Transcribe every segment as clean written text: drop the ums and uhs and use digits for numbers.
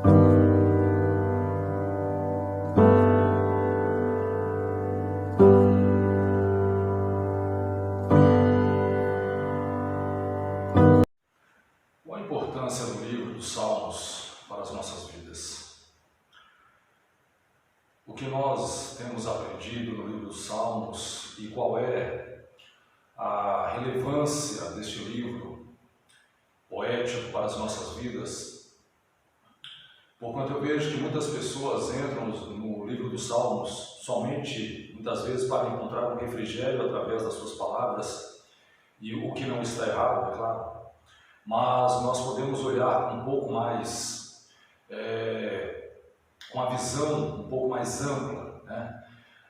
Qual a importância do livro dos Salmos para as nossas vidas? O que nós temos aprendido no livro dos Salmos e qual é a relevância deste livro poético para as nossas vidas? Porquanto eu vejo que muitas pessoas entram no livro dos Salmos somente, muitas vezes, para encontrar um refrigério através das suas palavras, e o que não está errado, é claro. Mas nós podemos olhar um pouco mais, com a visão um pouco mais ampla, né,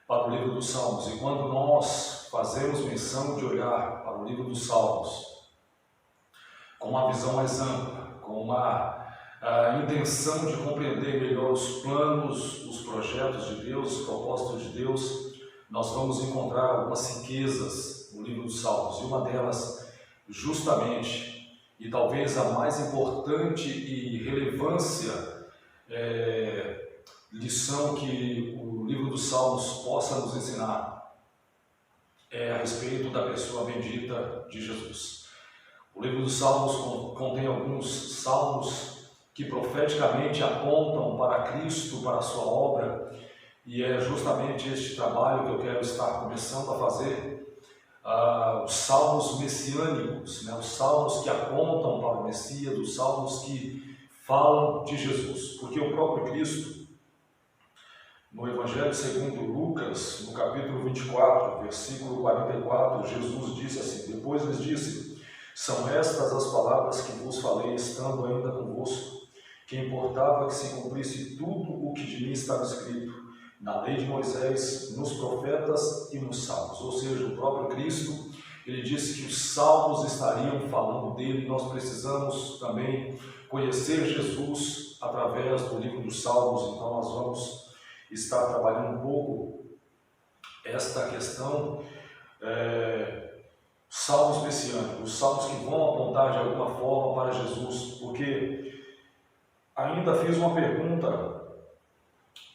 para o livro dos Salmos. E quando nós fazemos menção de olhar para o livro dos Salmos com uma visão mais ampla, com uma intenção de compreender melhor os planos, os projetos de Deus, os propósitos de Deus, nós vamos encontrar algumas riquezas no livro dos Salmos. E uma delas, justamente, e talvez a mais importante e relevância lição que o livro dos Salmos possa nos ensinar é a respeito da pessoa bendita de Jesus. O livro dos Salmos contém alguns salmos que profeticamente apontam para Cristo, para a sua obra, e é justamente este trabalho que eu quero estar começando a fazer. Os salmos messiânicos, né? Os salmos que apontam para o Messias, os salmos que falam de Jesus, porque o próprio Cristo, no Evangelho segundo Lucas, no capítulo 24, versículo 44, Jesus disse assim: depois lhes disse, são estas as palavras que vos falei, estando ainda convosco, que importava que se cumprisse tudo o que de mim estava escrito na lei de Moisés, nos profetas e nos salmos. Ou seja, o próprio Cristo, ele disse que os salmos estariam falando dele. Nós precisamos também conhecer Jesus através do livro dos Salmos. Então nós vamos estar trabalhando um pouco esta questão, salmos messiânicos, os salmos que vão apontar de alguma forma para Jesus, porque ainda fiz uma pergunta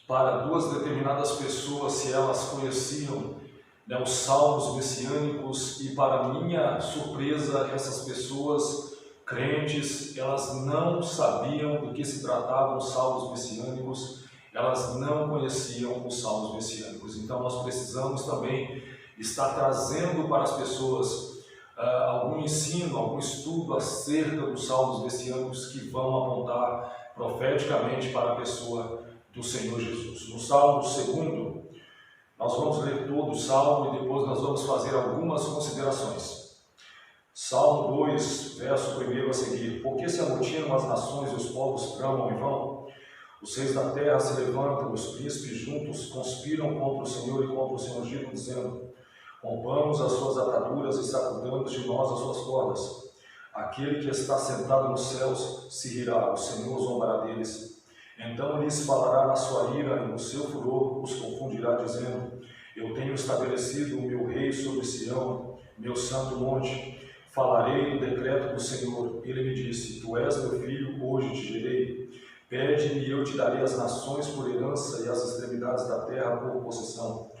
para duas determinadas pessoas se elas conheciam, né, os salmos messiânicos, e para minha surpresa, essas pessoas crentes, elas não sabiam do que se tratavam os salmos messiânicos, elas não conheciam os salmos messiânicos. Então nós precisamos também estar trazendo para as pessoas algum ensino, algum estudo acerca dos salmos messiânicos que vão apontar profeticamente para a pessoa do Senhor Jesus. No Salmo 2, nós vamos ler todo o Salmo e depois nós vamos fazer algumas considerações. Salmo 2, verso 1 a seguir: porque se amotinam as nações e os povos tramam em vão? Os reis da terra se levantam, os príncipes juntos conspiram contra o Senhor e contra o seu ungido, dizendo: rompamos as suas ataduras e sacudamos de nós as suas cordas. Aquele que está sentado nos céus se rirá, o Senhor zombará deles. Então lhes falará na sua ira, e no seu furor os confundirá, dizendo: eu tenho estabelecido o meu rei sobre Sião, meu santo monte. Falarei do decreto do Senhor. Ele me disse: tu és meu filho, hoje te gerei. Pede-me e eu te darei as nações por herança e as extremidades da terra por possessão.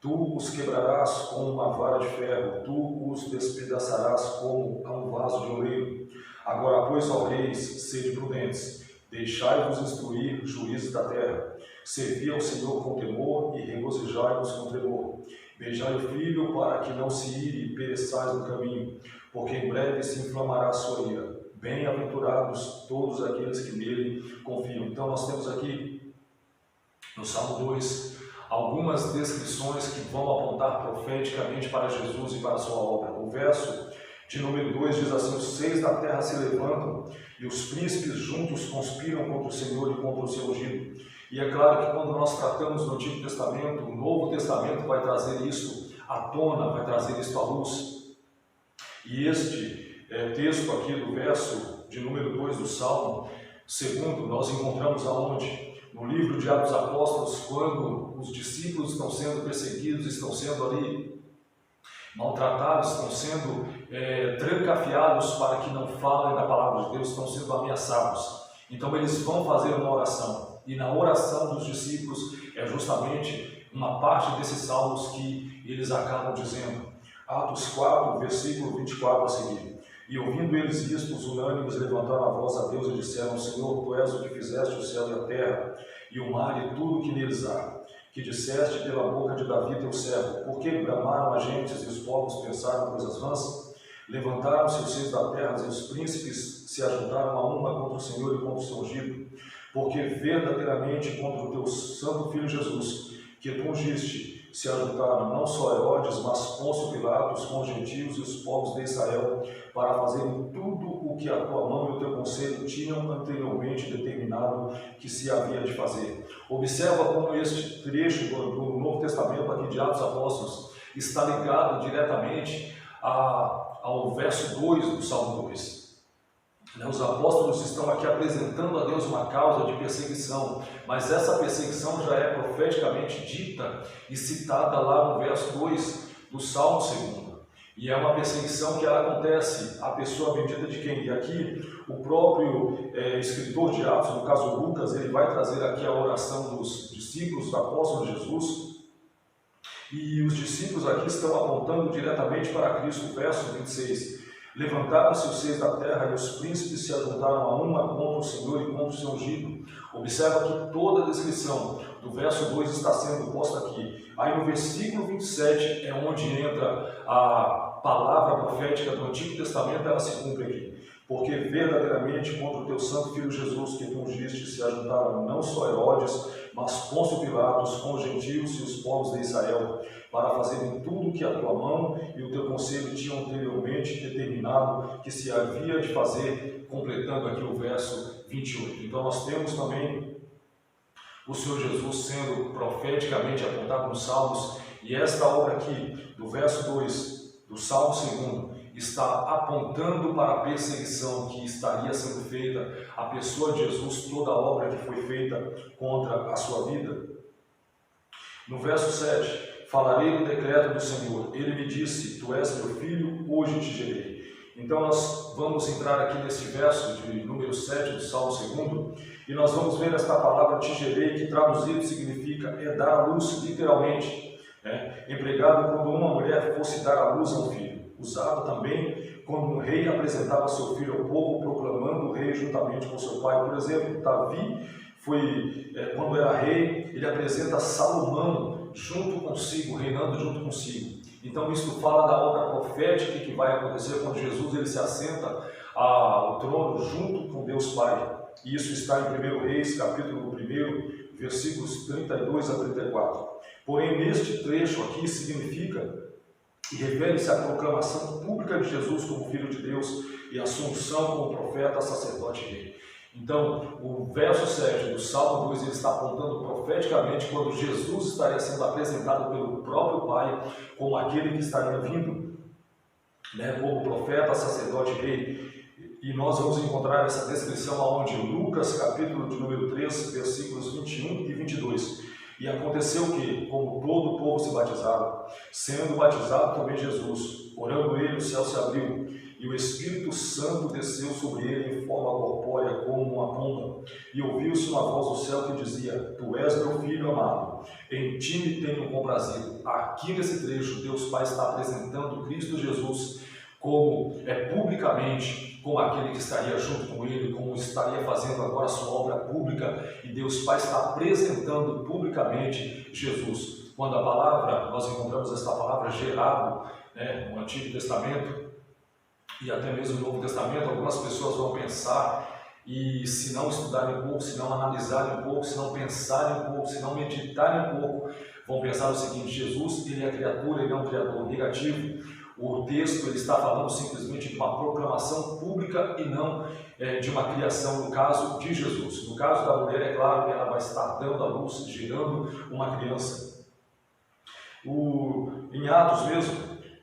Tu os quebrarás como uma vara de ferro, tu os despedaçarás como a um vaso de oleiro. Agora, pois, ó reis, sede prudentes, deixai-vos instruir, juízes da terra. Servi ao Senhor com temor e regozijai-vos com tremor. Beijai o filho para que não se ire e pereçais no caminho, porque em breve se inflamará a sua ira. Bem-aventurados todos aqueles que nele confiam. Então nós temos aqui, no Salmo 2, algumas descrições que vão apontar profeticamente para Jesus e para a sua obra. O verso de número 2 diz assim: os reis da terra se levantam e os príncipes juntos conspiram contra o Senhor e contra o seu ungido. E é claro que quando nós tratamos do Antigo Testamento, o Novo Testamento vai trazer isso à tona, vai trazer isso à luz. E este texto aqui do verso de número 2 do Salmo 2, nós encontramos aonde? No livro de Atos Apóstolos, quando os discípulos estão sendo perseguidos, estão sendo ali maltratados, estão sendo trancafiados para que não falem da palavra de Deus, estão sendo ameaçados. Então eles vão fazer uma oração, e na oração dos discípulos é justamente uma parte desses salmos que eles acabam dizendo. Atos 4, versículo 24 a seguir. E ouvindo eles isto, os unânimes levantaram a voz a Deus e disseram: Senhor, Tu és o que fizeste o céu e a terra, e o mar e tudo o que neles há, que disseste pela boca de Davi teu servo. Por que bramaram as gentes e os povos pensaram coisas vãs? Levantaram-se os seus da terra e os príncipes se ajuntaram a uma contra o Senhor e contra o seu ungido. Porque verdadeiramente contra o teu santo Filho Jesus, que tu ungiste, se ajuntaram não só Herodes, mas Pôncio Pilatos com os gentios e os povos de Israel, para fazerem tudo o que a tua mão e o teu conselho tinham anteriormente determinado que se havia de fazer. Observa como este trecho do Novo Testamento aqui de Atos Apóstolos está ligado diretamente ao verso 2 do Salmo 2. Os apóstolos estão aqui apresentando a Deus uma causa de perseguição, mas essa perseguição já é profeticamente dita e citada lá no verso 2 do Salmo 2. E é uma perseguição que ela acontece à pessoa bendita de quem? E aqui o próprio escritor de Atos, no caso Lucas, ele vai trazer aqui a oração dos discípulos do apóstolo Jesus. E os discípulos aqui estão apontando diretamente para Cristo, verso 26. Levantaram-se os seis da terra e os príncipes se ajuntaram a uma contra o Senhor e contra o seu ungido. Observa que toda a descrição do verso 2 está sendo posta aqui. Aí no versículo 27 é onde entra a palavra profética do Antigo Testamento, ela se cumpre aqui. Porque verdadeiramente contra o teu santo Filho Jesus, que tu ungiste, se ajuntaram não só Herodes, mas Pôncio Pilatos com os gentios e os povos de Israel, para fazerem tudo o que a tua mão e o teu conselho tinham anteriormente determinado que se havia de fazer, completando aqui o verso 28. Então nós temos também o Senhor Jesus sendo profeticamente apontado nos Salmos, e esta obra aqui, do verso 2 do Salmo 2, está apontando para a perseguição que estaria sendo feita à pessoa de Jesus, toda a obra que foi feita contra a sua vida. No verso 7, falarei do decreto do Senhor. Ele me disse: Tu és meu filho, hoje te gerei. Então nós vamos entrar aqui nesse verso de número 7 do Salmo 2, e nós vamos ver esta palavra te gerei, que traduzido significa dar à luz, literalmente, empregado quando uma mulher fosse dar à luz a um filho. Usado também quando um rei apresentava seu filho ao povo, proclamando o rei juntamente com seu pai. Por exemplo, Davi quando era rei, ele apresenta Salomão junto consigo, reinando junto consigo. Então isso fala da obra profética que vai acontecer quando Jesus ele se assenta ao trono junto com Deus Pai. E isso está em 1 Reis, capítulo 1, versículos 32 a 34. Porém, neste trecho aqui significa e refere-se à proclamação pública de Jesus como Filho de Deus e a assunção como profeta, sacerdote e rei. Então, o verso 7 do Salmo 2 ele está apontando profeticamente quando Jesus estaria sendo apresentado pelo próprio Pai como aquele que estaria vindo, como profeta, sacerdote e rei. E nós vamos encontrar essa descrição aonde Lucas, capítulo de número 3, versículos 21 e 22. E aconteceu que, como todo o povo se batizava, sendo batizado também Jesus, orando ele, o céu se abriu, e o Espírito Santo desceu sobre ele em forma corpórea como uma pomba, e ouviu-se uma voz do céu que dizia: Tu és meu filho amado, em ti me tenho comprazido. Aqui nesse trecho, Deus Pai está apresentando Cristo Jesus como publicamente, como aquele que estaria junto com ele, como estaria fazendo agora a sua obra pública, e Deus Pai está apresentando publicamente Jesus. Quando a palavra, nós encontramos esta palavra gerado no Antigo Testamento e até mesmo no Novo Testamento, algumas pessoas vão pensar, e se não estudarem um pouco, se não analisarem um pouco, se não pensarem um pouco, se não meditarem um pouco, vão pensar o seguinte: Jesus ele é criatura, ele é um criador negativo. O texto ele está falando simplesmente de uma proclamação pública e não de uma criação, no caso de Jesus. No caso da mulher, é claro que ela vai estar dando à luz, gerando uma criança. Em Atos mesmo,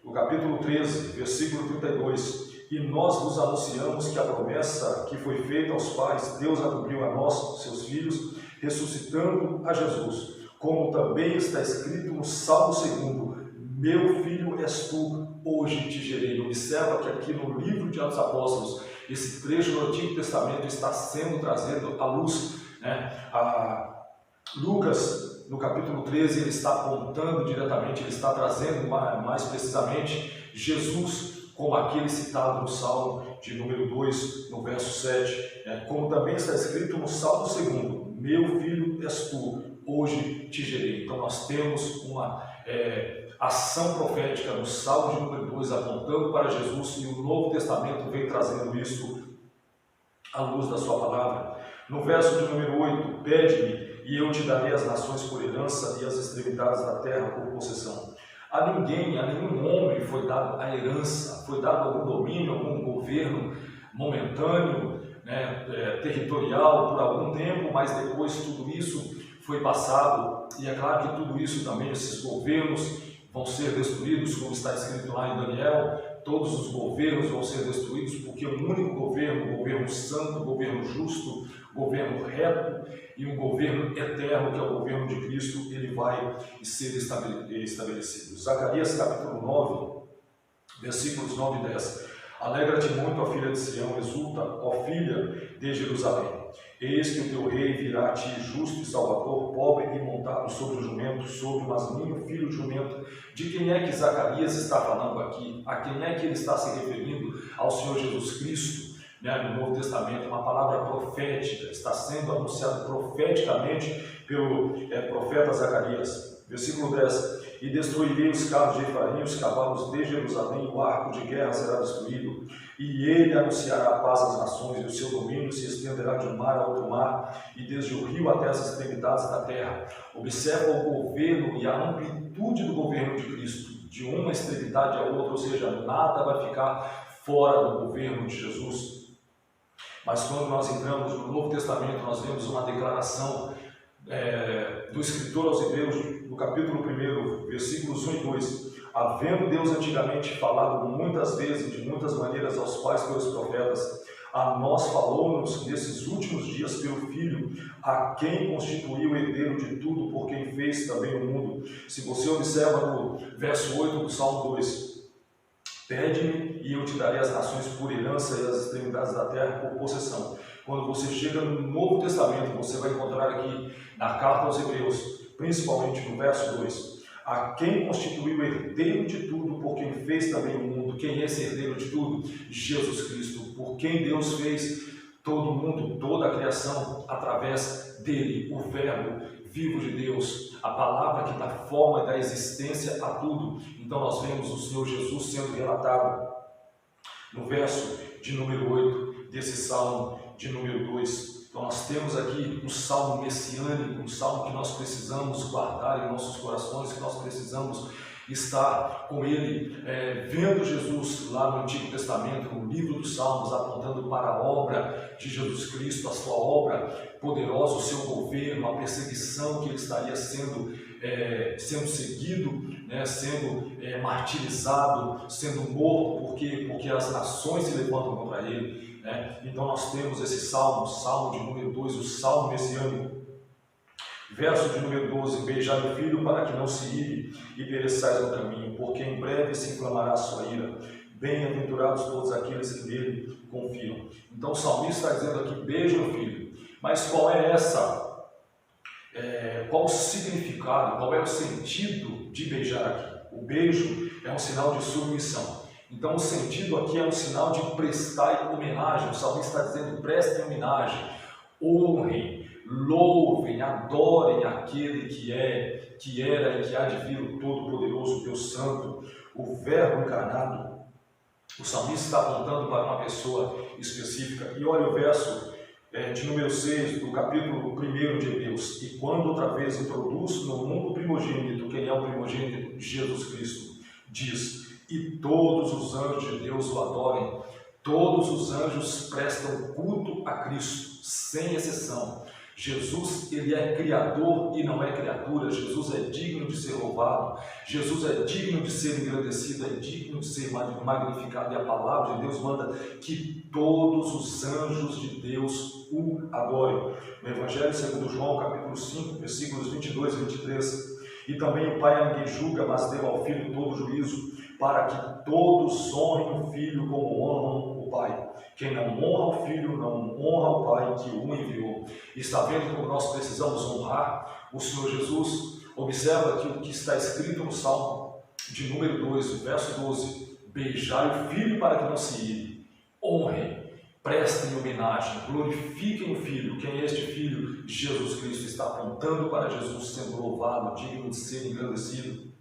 no capítulo 13, versículo 32, e nós vos anunciamos que a promessa que foi feita aos pais, Deus a cumpriu a nós, seus filhos, ressuscitando a Jesus, como também está escrito no Salmo 2, meu filho és tu, hoje te gerei. Observa que aqui no livro de Atos Apóstolos esse trecho do Antigo Testamento está sendo trazido à luz, né? Lucas, no capítulo 13, ele está apontando diretamente, ele está trazendo mais precisamente Jesus como aquele citado no Salmo de número 2, no verso 7, como também está escrito no Salmo 2, meu filho és tu, hoje te gerei. Então nós temos uma ação profética no Salmo de número 2, apontando para Jesus, e o Novo Testamento vem trazendo isso à luz da sua palavra. No verso de número 8, pede-me e eu te darei as nações por herança e as extremidades da terra por possessão. A nenhum homem foi dado a herança, foi dado algum domínio, algum governo momentâneo, né, territorial por algum tempo, mas depois tudo isso foi passado, e é claro que tudo isso também, esses governos vão ser destruídos, como está escrito lá em Daniel. Todos os governos vão ser destruídos, porque um único governo, governo santo, governo justo, governo reto e um governo eterno, que é o governo de Cristo, ele vai ser estabelecido. Zacarias capítulo 9, versículos 9 e 10. Alegra-te muito, ó filha de Sião, exulta, ó filha de Jerusalém. Eis que o teu rei virá a ti, justo e salvador, pobre e montado sobre o jumento, sobre o masninho, filho de jumento. De quem é que Zacarias está falando aqui? A quem é que ele está se referindo? Ao Senhor Jesus Cristo, né? No Novo Testamento, uma palavra profética, está sendo anunciado profeticamente pelo profeta Zacarias. Versículo 10. E destruirei os carros de Efraim, os cavalos de Jerusalém, o arco de guerra será destruído, e ele anunciará a paz às nações, e o seu domínio se estenderá de um mar a outro mar, e desde o rio até as extremidades da terra. Observa o governo e a amplitude do governo de Cristo, de uma extremidade a outra, ou seja, nada vai ficar fora do governo de Jesus. Mas quando nós entramos no Novo Testamento, nós vemos uma declaração do escritor aos Hebreus, no capítulo 1, versículos 1 e 2. Havendo Deus antigamente falado muitas vezes, de muitas maneiras aos pais pelos profetas, a nós falou-nos nesses últimos dias pelo Filho, a quem constituiu o herdeiro de tudo, por quem fez também o mundo. Se você observa no verso 8 do Salmo 2, pede-me e eu te darei as nações por herança e as extremidades da terra por possessão. Quando você chega no Novo Testamento, você vai encontrar aqui na carta aos Hebreus, principalmente no verso 2, a quem constituiu o herdeiro de tudo, por quem fez também o mundo. Quem é esse herdeiro de tudo? Jesus Cristo, por quem Deus fez todo o mundo, toda a criação, através dele, o Verbo vivo de Deus, a palavra que dá forma e dá existência a tudo. Então nós vemos o Senhor Jesus sendo relatado no verso de número 8 desse Salmo de número 2. Então nós temos aqui um salmo messiânico, um salmo que nós precisamos guardar em nossos corações, que nós precisamos estar com ele, vendo Jesus lá no Antigo Testamento, no livro dos Salmos, apontando para a obra de Jesus Cristo, a sua obra poderosa, o seu governo, a perseguição que ele estaria sendo seguido, né, sendo martirizado, sendo morto, porque as nações se levantam contra ele. Então nós temos esse salmo de número 2, o salmo messiânico. Verso de número 12, beijai o filho para que não se ire e pereçais no caminho, porque em breve se inflamará a sua ira. Bem-aventurados todos aqueles que nele confiam. Então o salmista está dizendo aqui, beija o filho. Mas qual é qual o significado, qual é o sentido de beijar aqui? O beijo é um sinal de submissão. Então o sentido aqui é um sinal de prestar homenagem. O salmista está dizendo, prestem homenagem, honrem, louvem, adorem aquele que era e que há de vir, o Todo-Poderoso, Deus Santo, o Verbo encarnado. O salmista está apontando para uma pessoa específica. E olha o verso de número 6 do capítulo 1 de Hebreus. E quando outra vez introduz no mundo primogênito, quem é o primogênito? Jesus Cristo. Diz, e todos os anjos de Deus o adorem. Todos os anjos prestam culto a Cristo, sem exceção. Jesus, ele é criador e não é criatura. Jesus é digno de ser louvado. Jesus é digno de ser engrandecido, é digno de ser magnificado. E a palavra de Deus manda que todos os anjos de Deus o adorem. No Evangelho segundo João, capítulo 5, versículos 22 e 23. E também o Pai a ninguém julga, mas deu ao Filho todo juízo, para que todos honrem o Filho como honram o Pai. Quem não honra o Filho, não honra o Pai que o enviou. E está vendo como nós precisamos honrar o Senhor Jesus? Observa que o que está escrito no Salmo de número 2, o verso 12: beijai o Filho para que não se ire. Honrem, prestem homenagem, glorifiquem o Filho. Quem é este Filho? Jesus Cristo. Está apontando para Jesus, sendo louvado, digno de ser engrandecido.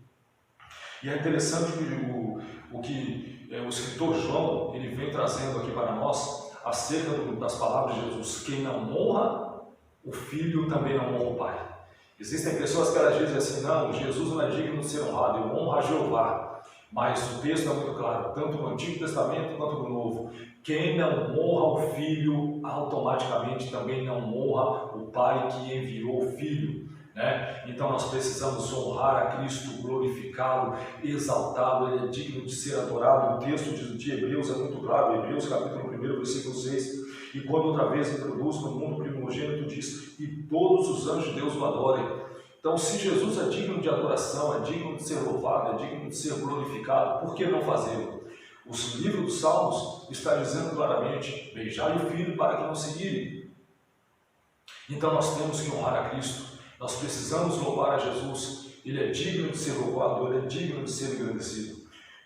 E é interessante que o escritor João ele vem trazendo aqui para nós acerca das palavras de Jesus: quem não honra o Filho também não honra o Pai. Existem pessoas que elas dizem assim: não, Jesus não é digno de ser honrado, eu honro a Jeová. Mas o texto é muito claro, tanto no Antigo Testamento quanto no Novo: quem não honra o Filho, automaticamente também não honra o Pai que enviou o Filho. Então nós precisamos honrar a Cristo, glorificá-lo, exaltá-lo. Ele é digno de ser adorado. O texto de Hebreus é muito claro, Hebreus capítulo 1, versículo 6, e quando outra vez introduz no mundo primogênito, diz: e todos os anjos de Deus o adorem. Então, se Jesus é digno de adoração, é digno de ser louvado, é digno de ser glorificado, por que não fazê-lo? O livro dos Salmos está dizendo claramente: beijai o Filho para que não se ire. Então nós temos que honrar a Cristo. Nós precisamos louvar a Jesus. Ele é digno de ser louvado, ele é digno de ser engrandecido.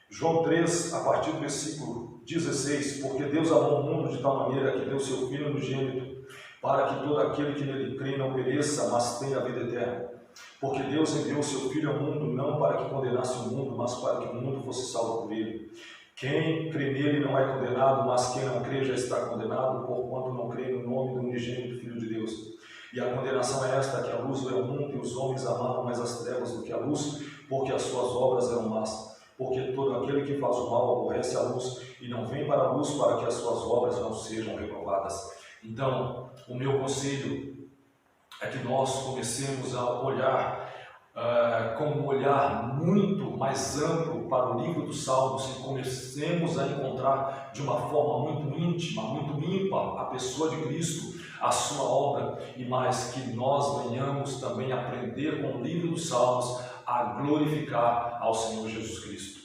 João 3, a partir do versículo 16: porque Deus amou o mundo de tal maneira que deu seu Filho unigênito, para que todo aquele que nele crê não pereça, mas tenha a vida eterna. Porque Deus enviou seu Filho ao mundo, não para que condenasse o mundo, mas para que o mundo fosse salvo por ele. Quem crê nele não é condenado, mas quem não crê já está condenado, porquanto não crê no nome do unigênito Filho de Deus. E a condenação é esta: que a luz veio ao mundo, e os homens amaram mais as trevas do que a luz, porque as suas obras eram más. Porque todo aquele que faz o mal aborrece a luz, e não vem para a luz, para que as suas obras não sejam reprovadas. Então, o meu conselho é que nós comecemos a olhar com um olhar muito mais amplo para o livro dos Salmos, e comecemos a encontrar de uma forma muito íntima, muito ímpar, a pessoa de Cristo, a sua obra, e mais que nós venhamos também aprender com o livro dos Salmos a glorificar ao Senhor Jesus Cristo.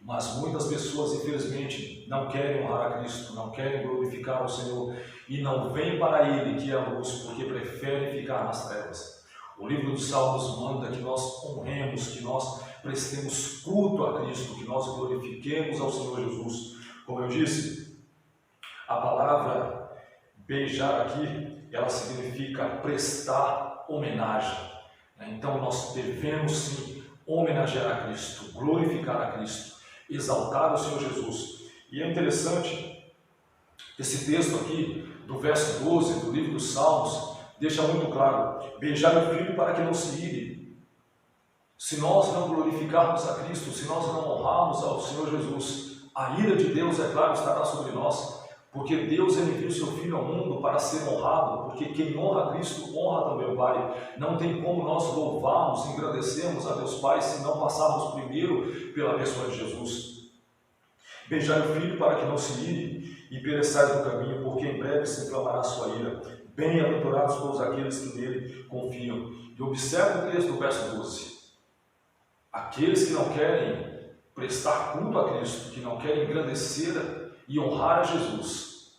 Mas muitas pessoas, infelizmente, não querem honrar a Cristo, não querem glorificar ao Senhor, e não vêm para Ele, que é a luz, porque preferem ficar nas trevas. O livro dos Salmos manda que nós honremos, que nós prestemos culto a Cristo, que nós glorifiquemos ao Senhor Jesus. Como eu disse, a palavra beijar aqui, ela significa prestar homenagem. Então nós devemos sim homenagear a Cristo, glorificar a Cristo, exaltar o Senhor Jesus. E é interessante, esse texto aqui, do verso 12 do livro dos Salmos, deixa muito claro: beijai o Filho para que não se ire. Se nós não glorificarmos a Cristo, se nós não honrarmos ao Senhor Jesus, a ira de Deus, é claro, estará sobre nós, porque Deus enviou o seu Filho ao mundo para ser honrado, porque quem honra a Cristo honra também o Pai. Não tem como nós louvarmos, engrandecermos a Deus Pai, se não passarmos primeiro pela pessoa de Jesus. Beijai o Filho para que não se ire, e pereçais no caminho, porque em breve se inflamará a sua ira. Bem-aventurados todos aqueles que nele confiam. E observe o texto do verso 12. Aqueles que não querem prestar culto a Cristo, que não querem engrandecer e honrar a Jesus,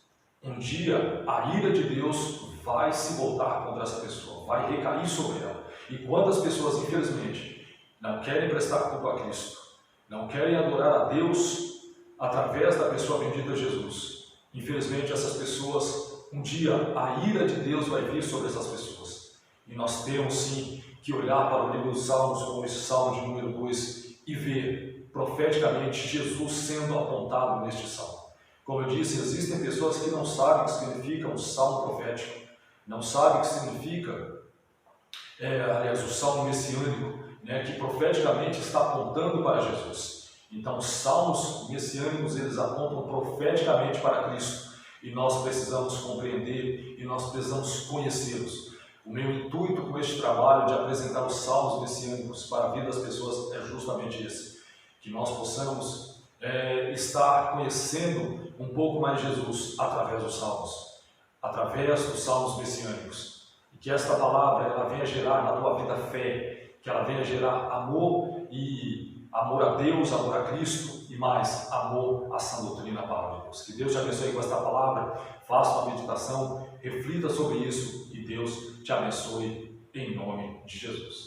um dia a ira de Deus vai se voltar contra essa pessoa, vai recair sobre ela. E quantas pessoas, infelizmente, não querem prestar culto a Cristo, não querem adorar a Deus através da pessoa bendita Jesus, infelizmente essas pessoas, um dia a ira de Deus vai vir sobre essas pessoas. E nós temos sim que olhar para o livro dos Salmos, como esse Salmo de número 2, e ver profeticamente Jesus sendo apontado neste Salmo. Como eu disse, existem pessoas que não sabem o que significa um Salmo profético, não sabem o que significa, o Salmo messiânico, que profeticamente está apontando para Jesus. Então, os salmos messiânicos, eles apontam profeticamente para Cristo, e nós precisamos compreender e nós precisamos conhecê-los. O meu intuito com este trabalho de apresentar os salmos messiânicos para a vida das pessoas é justamente esse, que nós possamos estar conhecendo um pouco mais Jesus através dos salmos messiânicos, e que esta palavra ela venha gerar na tua vida fé, que ela venha gerar amor e amor a Deus, amor a Cristo e mais, amor à sã doutrina da palavra de Deus. Que Deus te abençoe com esta palavra, faça uma meditação, reflita sobre isso e Deus te abençoe em nome de Jesus.